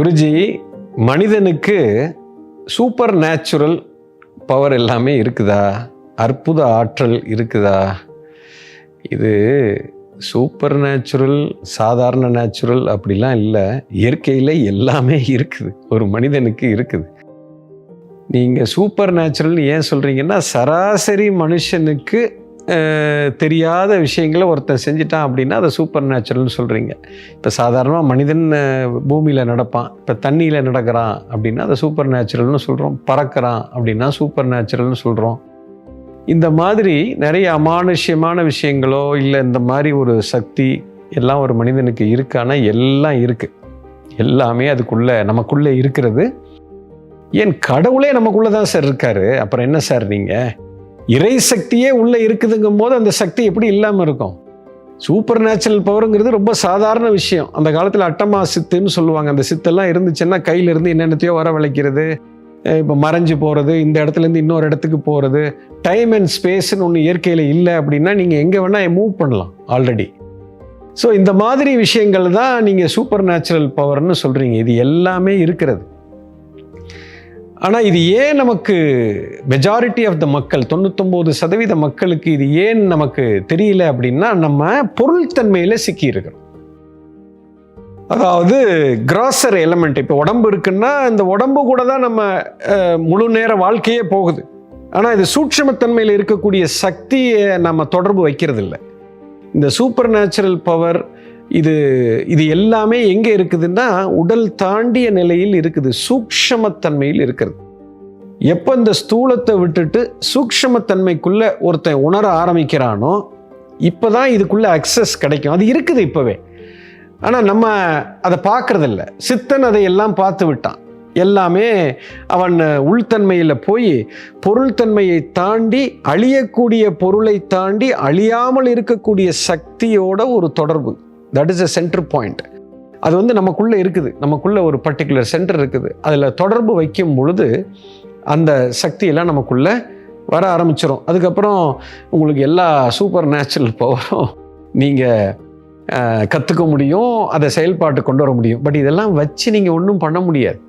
குருஜி, மனிதனுக்கு super natural power எல்லாமே இருக்குதா? அற்புத ஆற்றல் இருக்குதா? இது சூப்பர் நேச்சுரல், சாதாரண நேச்சுரல் அப்படிலாம் இல்லை. இயற்கையில் எல்லாமே இருக்குது, ஒரு மனிதனுக்கு இருக்குது. நீங்கள் சூப்பர் நேச்சுரல் ஏன் சொல்கிறீங்கன்னா, சராசரி மனுஷனுக்கு தெரியாத விஷயங்களை ஒருத்தன் செஞ்சிட்டான் அப்படின்னா அதை சூப்பர் நேச்சுரல்னு சொல்கிறீங்க. இப்போ சாதாரணமாக மனிதன் பூமியில் நடப்பான், இப்போ தண்ணியில் நடக்கிறான் அப்படின்னா அதை சூப்பர் நேச்சுரல்னு சொல்கிறோம். பறக்கிறான் அப்படின்னா சூப்பர் நேச்சுரல்னு சொல்கிறோம். இந்த மாதிரி நிறைய அமானுஷ்யமான விஷயங்களோ இல்லை இந்த மாதிரி ஒரு சக்தி எல்லாம் ஒரு மனிதனுக்கு இருக்கானா? எல்லாம் இருக்குது. எல்லாமே அதுக்குள்ளே நமக்குள்ளே இருக்கிறது. ஏன் கடவுளே நமக்குள்ளே தான் சார் இருக்காரு. அப்புறம் என்ன சார் நீங்கள்? இறை சக்தியே உள்ளே இருக்குதுங்கும் போது அந்த சக்தி எப்படி இல்லாமல் இருக்கும்? சூப்பர் நேச்சுரல் பவருங்கிறது ரொம்ப சாதாரண விஷயம். அந்த காலத்தில் அட்டமா சித்துன்னு சொல்லுவாங்க. அந்த சித்தெல்லாம் இருந்துச்சுன்னா கையிலேருந்து என்னென்னத்தையோ வரவழைக்கிறது, இப்போ மறைஞ்சு போகிறது, இந்த இடத்துலேருந்து இன்னொரு இடத்துக்கு போகிறது. டைம் அண்ட் ஸ்பேஸ்ன்னு ஒன்று இயற்கையில் இல்லை அப்படின்னா நீங்கள் எங்கே வேணால் மூவ் பண்ணலாம் ஆல்ரெடி. ஸோ இந்த மாதிரி விஷயங்கள் தான் நீங்கள் சூப்பர் நேச்சுரல் பவர்னு சொல்கிறீங்க. இது எல்லாமே இருக்கிறது. ஆனால் இது ஏன் நமக்கு மெஜாரிட்டி ஆஃப் த மக்கள், 99% மக்களுக்கு இது ஏன் நமக்கு தெரியல அப்படின்னா, நம்ம பொருள்தன்மையில் சிக்கி இருக்கிறோம். அதாவது கிராசர் எலமெண்ட். இப்போ உடம்பு இருக்குன்னா இந்த உடம்பு கூட தான் நம்ம முழு நேர வாழ்க்கையே போகுது. ஆனால் இது சூட்சுமத்தன்மையில் இருக்கக்கூடிய சக்தியை நம்ம தொடர்பு வைக்கிறது இல்லை. இந்த சூப்பர் நேச்சுரல் பவர் இது எல்லாமே எங்கே இருக்குதுன்னா உடல் தாண்டிய நிலையில் இருக்குது, சூக்ஷ்மத்தன்மையில் இருக்கிறது. எப்போ இந்த ஸ்தூலத்தை விட்டுட்டு சூக்ஷ்மத்தன்மைக்குள்ள ஒருத்தன் உணர ஆரம்பிக்கிறானோ இப்போதான் இதுக்குள்ள அக்சஸ் கிடைக்கும். அது இருக்குது இப்போவே, ஆனால் நம்ம அதை பார்க்கறதில்ல. சித்தன் அதை எல்லாம் பார்த்து விட்டான். எல்லாமே அவன் உள்தன்மையில் போய் பொருள்தன்மையை தாண்டி அழியக்கூடிய பொருளை தாண்டி அழியாமல் இருக்கக்கூடிய சக்தியோட ஒரு தொடர்பு. That is a centre point. அது நமக்குள்ளே இருக்குது. நமக்குள்ளே ஒரு பர்டிகுலர் சென்டர் இருக்குது. அதில் தொடர்பு வைக்கும் பொழுது அந்த சக்தியெல்லாம் நமக்குள்ளே வர ஆரம்பிச்சிடும். அதுக்கப்புறம் உங்களுக்கு எல்லா சூப்பர் நேச்சுரல் பவரும் நீங்கள் கற்றுக்க முடியும், அதை செயல்பாட்டு கொண்டு வர முடியும். பட் இதெல்லாம் வச்சு நீங்கள் ஒன்றும் பண்ண முடியாது.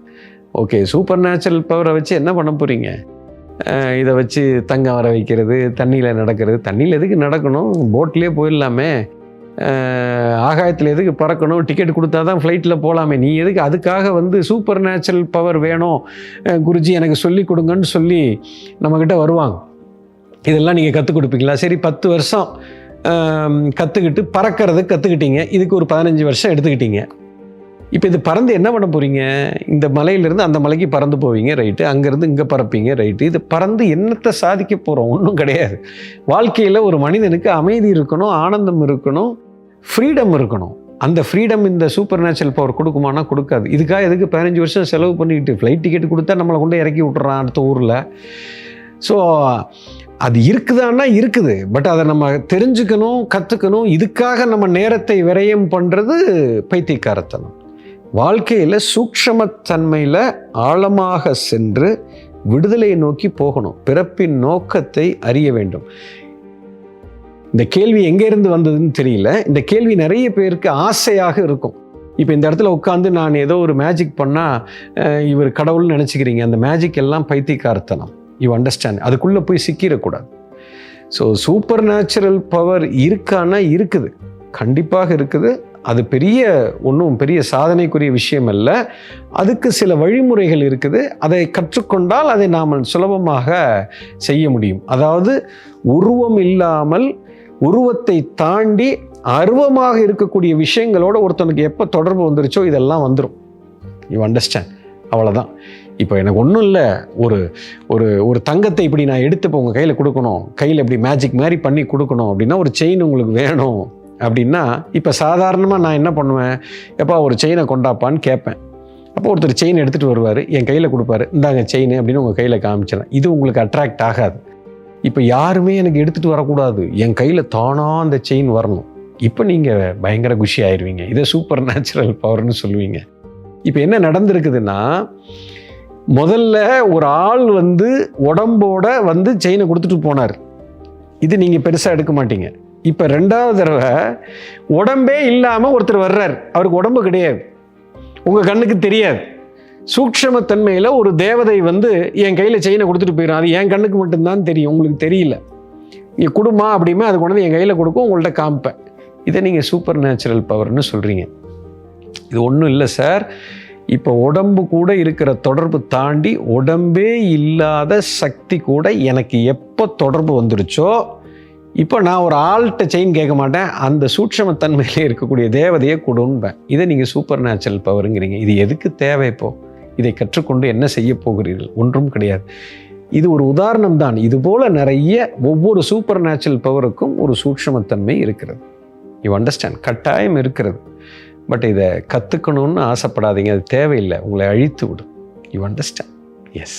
ஓகே, சூப்பர் நேச்சுரல் பவரை வச்சு என்ன பண்ண போகிறீங்க? இதை வச்சு தங்கம் வர வைக்கிறது, தண்ணியில் நடக்கிறது. தண்ணியில் எதுக்கு நடக்கணும்? போட்லேயே போயிடலாமே. ஆகாயத்தில் எதுக்கு பறக்கணும்? டிக்கெட் கொடுத்தா தான் ஃப்ளைட்டில் போகலாமே. நீ எதுக்கு அதுக்காக சூப்பர் நேச்சுரல் பவர் வேணும் குருஜி எனக்கு சொல்லி கொடுங்கன்னு சொல்லி நம்மக்கிட்ட வருவாங்க. இதெல்லாம் நீங்கள் கற்றுக் கொடுப்பீங்களா? சரி, 10 வருஷம் கற்றுக்கிட்டு பறக்கிறதுக்கு கற்றுக்கிட்டீங்க. இதுக்கு ஒரு 15 வருஷம் எடுத்துக்கிட்டீங்க. இப்போ இது பறந்து என்ன பண்ண போகிறீங்க? இந்த மலையிலேருந்து அந்த மலைக்கு பறந்து போவீங்க, ரைட்டு. அங்கேருந்து இங்கே பறப்பீங்க, ரைட்டு. இது பறந்து என்னத்தை சாதிக்க போகிறோம்? ஒன்றும் கிடையாது. வாழ்க்கையில் ஒரு மனிதனுக்கு அமைதி இருக்கணும், ஆனந்தம் இருக்கணும், ஃப்ரீடம் இருக்கணும். அந்த ஃப்ரீடம் இந்த சூப்பர் நேச்சுரல் பவர் கொடுக்குமானா? கொடுக்காது. இதுக்காக எதுக்கு 15 வருஷம் செலவு பண்ணிக்கிட்டு ஃப்ளைட் டிக்கெட் கொடுத்தா நம்மளை கொண்டு இறக்கி விட்டுறான் அடுத்த ஊரில். ஸோ அது இருக்குதான்னா இருக்குது. பட் அதை நம்ம தெரிஞ்சுக்கணும், கற்றுக்கணும். இதுக்காக நம்ம நேரத்தை விரயம் பண்ணுறது பைத்தியக்காரத்தனம். வாழ்க்கையில் சூக்ஷ்மத்தன்மையில் ஆழமாக சென்று விடுதலையை நோக்கி போகணும். பிறப்பின் நோக்கத்தை அறிய வேண்டும். இந்த கேள்வி எங்கேருந்து வந்ததுன்னு தெரியல. இந்த கேள்வி நிறைய பேருக்கு ஆசையாக இருக்கும். இப்போ இந்த இடத்துல உட்காந்து நான் ஏதோ ஒரு மேஜிக் பண்ணால் இவர் கடவுள்னு நினச்சிக்கிறீங்க. அந்த மேஜிக் எல்லாம் பைத்தியக்காரத்தனம். You understand? அதுக்குள்ளே போய் சிக்கிடக்கூடாது. ஸோ சூப்பர் நேச்சுரல் பவர் இருக்கான்னா இருக்குது, கண்டிப்பாக இருக்குது. அது ஒன்றும் பெரிய சாதனைக்குரிய விஷயம் அல்ல. அதுக்கு சில வழிமுறைகள் இருக்குது. அதை கற்றுக்கொண்டால் அதை நாம் சுலபமாக செய்ய முடியும். அதாவது உருவம் இல்லாமல் உருவத்தை தாண்டி அருவமாக இருக்கக்கூடிய விஷயங்களோட ஒருத்தனுக்கு எப்போ தொடர்பு வந்துருச்சோ இதெல்லாம் வந்துடும். You understand? அவ்வளோதான். இப்போ எனக்கு ஒன்றும் இல்லை, ஒரு தங்கத்தை இப்படி நான் எடுத்து இப்போ உங்கள் கையில் கொடுக்கணும், கையில் இப்படி மேஜிக் மாதிரி பண்ணி கொடுக்கணும் அப்படின்னா, ஒரு செயின் உங்களுக்கு வேணும் அப்படின்னா, இப்போ சாதாரணமாக நான் என்ன பண்ணுவேன்? எப்போ ஒரு செயினை கொண்டாப்பான்னு கேட்பேன். அப்போ ஒருத்தர் செயின் எடுத்துகிட்டு வருவார், என் கையில் கொடுப்பாரு, இந்தாங்க செயின் அப்படின்னு உங்கள் கையில் காமிச்சிடறேன். இது உங்களுக்கு அட்ராக்ட் ஆகாது. இப்போ யாருமே எனக்கு எடுத்துகிட்டு வரக்கூடாது, என் கையில் தானாக அந்த செயின் வரணும். இப்போ நீங்கள் பயங்கர குஷி ஆயிடுவீங்க. இதை சூப்பர் நேச்சுரல் பவர்னு சொல்லுவீங்க. இப்போ என்ன நடந்திருக்குதுன்னா, முதல்ல ஒரு ஆள் உடம்போட செயினை கொடுத்துட்டு போனார். இது நீங்கள் பெருசாக எடுக்க மாட்டீங்க. இப்போ 2வது தடவை உடம்பே இல்லாமல் ஒருத்தர் வர்றார். அவருக்கு உடம்பு கிடையாது, உங்கள் கண்ணுக்கு தெரியாது. சூட்சமத்தன்மையில் ஒரு தேவதை வந்து என் கையில் செயினை கொடுத்துட்டு போயிடும். அது என் கண்ணுக்கு மட்டும்தான் தெரியும், உங்களுக்கு தெரியல. நீ கொடுமா அப்படிமே அது கொண்டு வந்து என் கையில் கொடுக்கும், உங்கள்கிட்ட காமிப்பேன். இதை நீங்கள் சூப்பர் நேச்சுரல் பவர்னு சொல்கிறீங்க. இது ஒன்றும் இல்லை சார். இப்போ உடம்பு கூட இருக்கிற தொடர்பு தாண்டி உடம்பே இல்லாத சக்தி கூட எனக்கு எப்போ தொடர்பு வந்துருச்சோ, இப்போ நான் ஒரு ஆள்கிட்ட செயின் கேட்க மாட்டேன், அந்த சூட்சமத்தன்மையிலே இருக்கக்கூடிய தேவதையை கொடுன்பேன். இதை நீங்கள் சூப்பர் நேச்சுரல் பவருங்கிறீங்க. இது எதுக்கு தேவை? இப்போ இதை கற்றுக்கொண்டு என்ன செய்ய போகிறீர்கள்? ஒன்றும் கிடையாது. இது ஒரு உதாரணம் தான். இதுபோல் நிறைய ஒவ்வொரு சூப்பர் நேச்சுரல் பவருக்கும் ஒரு சூட்சமத்தன்மை இருக்கிறது. You understand? கட்டாயம் இருக்கிறது. பட் இதை கற்றுக்கணும்னு ஆசைப்படாதீங்க. அது தேவையில்லை, உங்களை அழித்து விடும். You understand? எஸ்.